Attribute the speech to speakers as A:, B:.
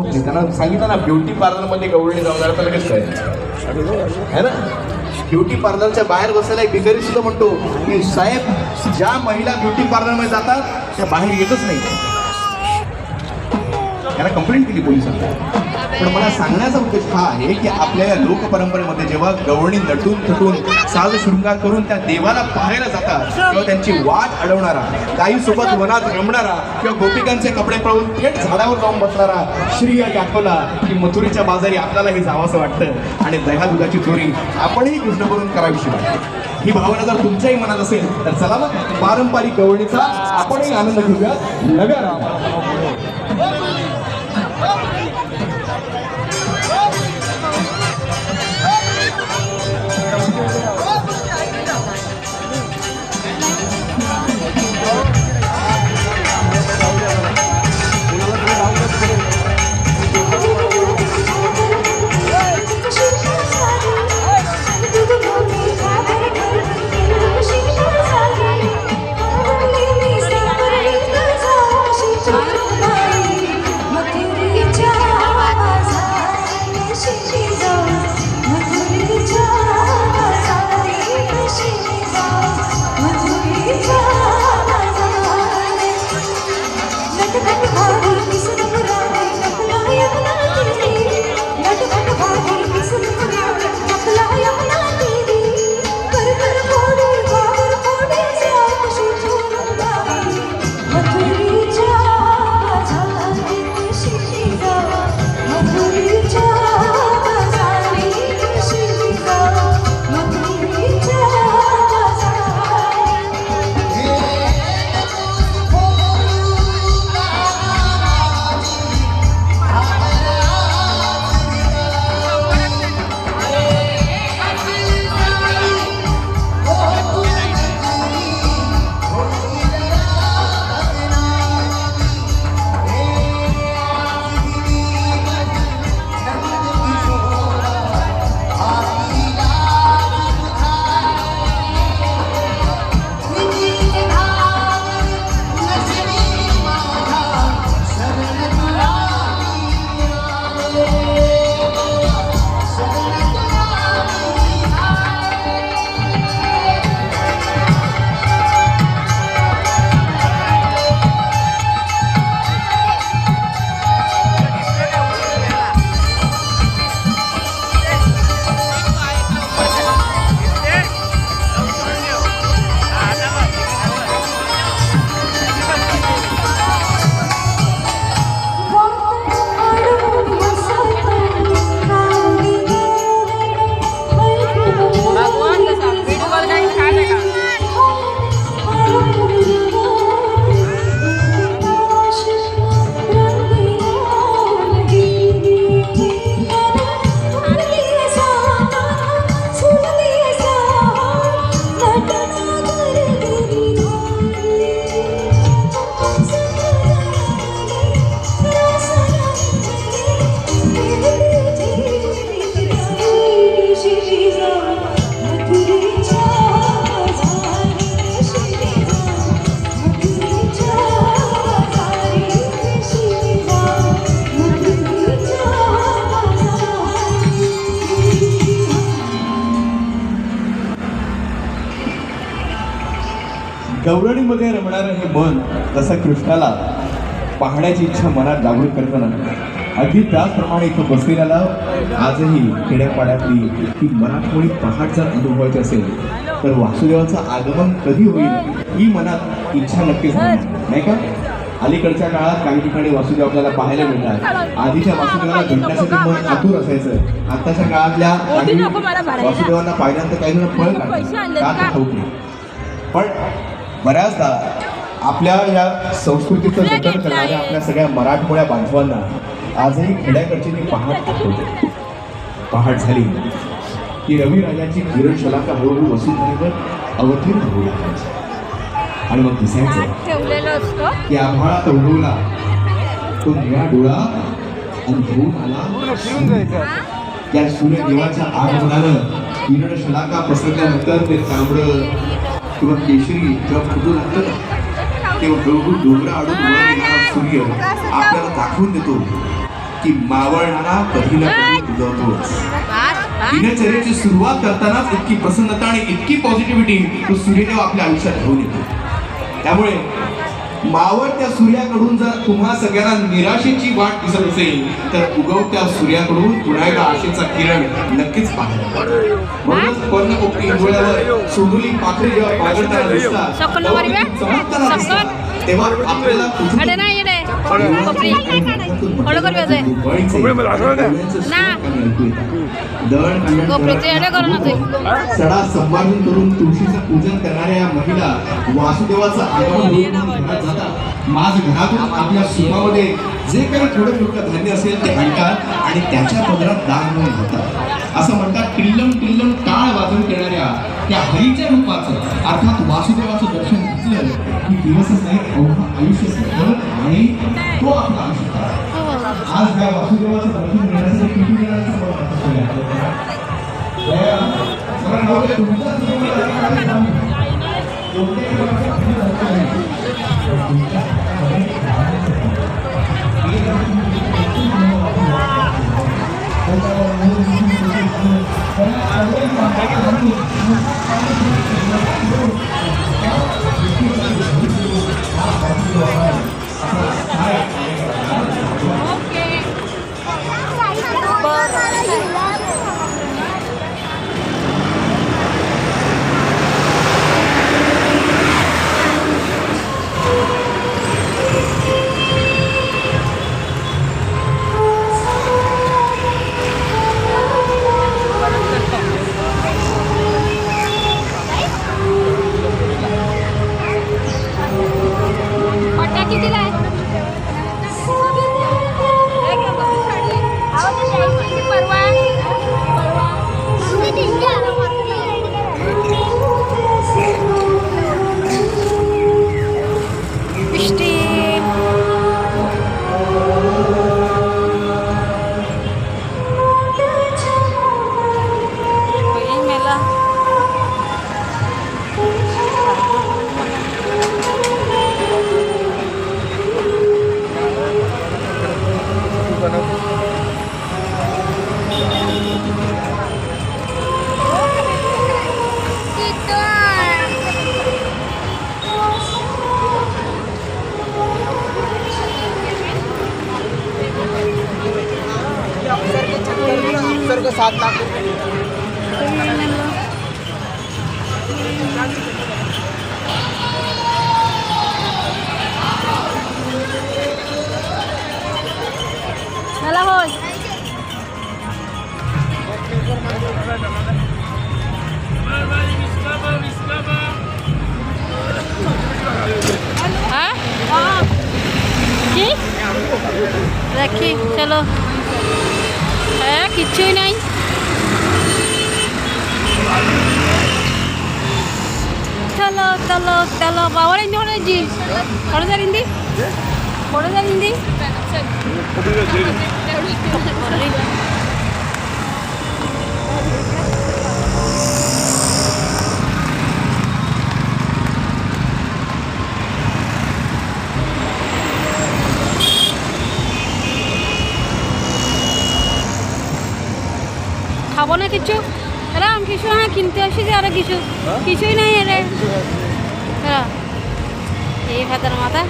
A: त्यांना सांगितलं ना ब्युटी पार्लरमध्ये गवळणी जाणार तर लगेच काय है ना. ब्युटी पार्लरच्या बाहेर बसायला एक भिकारी सुद्धा म्हणतो की साहेब ज्या महिला ब्युटी पार्लरमध्ये जातात त्या बाहेर येतच नाही. त्यांना कंप्लेंट केली पोलिसांना. पण मला सांगण्याचा उद्देश हा आहे की आपल्या या लोकपरंपरेमध्ये जेव्हा गवळणी नटून थटून साज शृंगार करून त्या देवाला पाहायला जातात किंवा त्यांची वाट अडवणारा, गायीसोबत वनात रमणारा किंवा गोपिकांचे कपडे पळवून थेट झाडावर जाऊन बसणारा श्री दाखवला की मथुरेच्या बाजारी आपल्यालाही जावंसं वाटतं आणि दह्या दुधाची चोरी आपणही कृष्ण करून करावीशी वाटते. ही भावना जर तुमच्याही मनात असेल तर चला मग पारंपरिक गवळणीचा आपणही आनंद घेऊया नव्या रागात. गवळणीमध्ये रमणारं हे मन जसं कृष्णाला पाहण्याची इच्छा मनात जागृत करताना अगदी त्याचप्रमाणे इथं बसलेल्याला आजही खेड्यापाड्यातली ही मनात कोणी पहाट जर अनुभवायची असेल तर वासुदेवाचं आगमन कधी होईल ही मनात इच्छा नक्कीच नाही का. अलीकडच्या काळात काही ठिकाणी वासुदेव आपल्याला पाहायला मिळतात. आधीच्या वासुदेवाला भेटण्यासाठी मन आतुर असायचं. आताच्या काळातल्या वासुदेवांना पाहिल्यानंतर काही जण पळ काढतात. पण बऱ्याचदा आपल्या या संस्कृतीचं जतन करणाऱ्या आपल्या सगळ्या मराठमोळ्या बांधवांना आजही खेड्याकडची ती पहाट झाली की रविराजाची किरण शलाका हळूहळू वसुंधरेवर अवतीर्ण होऊ लागायची. आणि मग दिसायचं की आभाळात उडवला तो निळा डोळा आणि घेऊन आला त्या सूर्यदेवाच्या आगमनानं किरण शलाका पसरल्यानंतर ते तांबडं किंवा केशरी जेव्हा फुटू लागतं तेव्हा हळूहळू डोंगरा आडून येणारा सूर्य आपल्याला दाखवून देतो की की मावळणारा कधी ना कधी उगवतोच. दिनचर्येची सुरुवात करतानाच इतकी प्रसन्नता आणि इतकी पॉझिटिव्हिटी तो सूर्यदेव आपल्या आयुष्यात घेऊन येतो. त्यामुळे मावळत्या सूर्याकडून जर तुम्हा सगळ्यांना निराशेची वाट दिसत असेल तर उगवत्या सूर्याकडून पुन्हा एकदा आशेचा किरण नक्कीच पाहायला. म्हणूनच पर्णपोकळी डोळ्यावर सोनुली पाखरे जेव्हा पागळताना दिसतात चमकताना दिसतात तेव्हा आपल्याला सडा संभाषण करून तुळशीचं पूजन करणाऱ्या या महिला वासुदेवाचं आगमन घरात जातात. माझ घरातून आपल्या सुखामध्ये जे काही थोडं थोडं धान्य असेल ते आणतात आणि त्याच्या पदरात दान म्हणून घालतात. असं म्हणतात टिल्लम टिल्लम टाळ वाजवून येणाऱ्या त्या हरीच्या रूपाचं अर्थात वासुदेवाचं दर्शन घेतलं की दिवसच नाही अवघं आयुष्य सफल आणि तो आपला आयुष्य. आज या वासुदेवाचं दर्शन घेण्यासाठी किती जणांचं
B: को 7 लाख
C: मला होय हाँ की रखी चलो है किच्छु नहीं चलो चलो चलो बावळ इंदी होणे जी कोण जर इंदी খাবো না কিছু রাম কিছু হ্যাঁ কিনতে আসি যে আরো কিছু কিছুই নাই রে এই ভাতার মাথা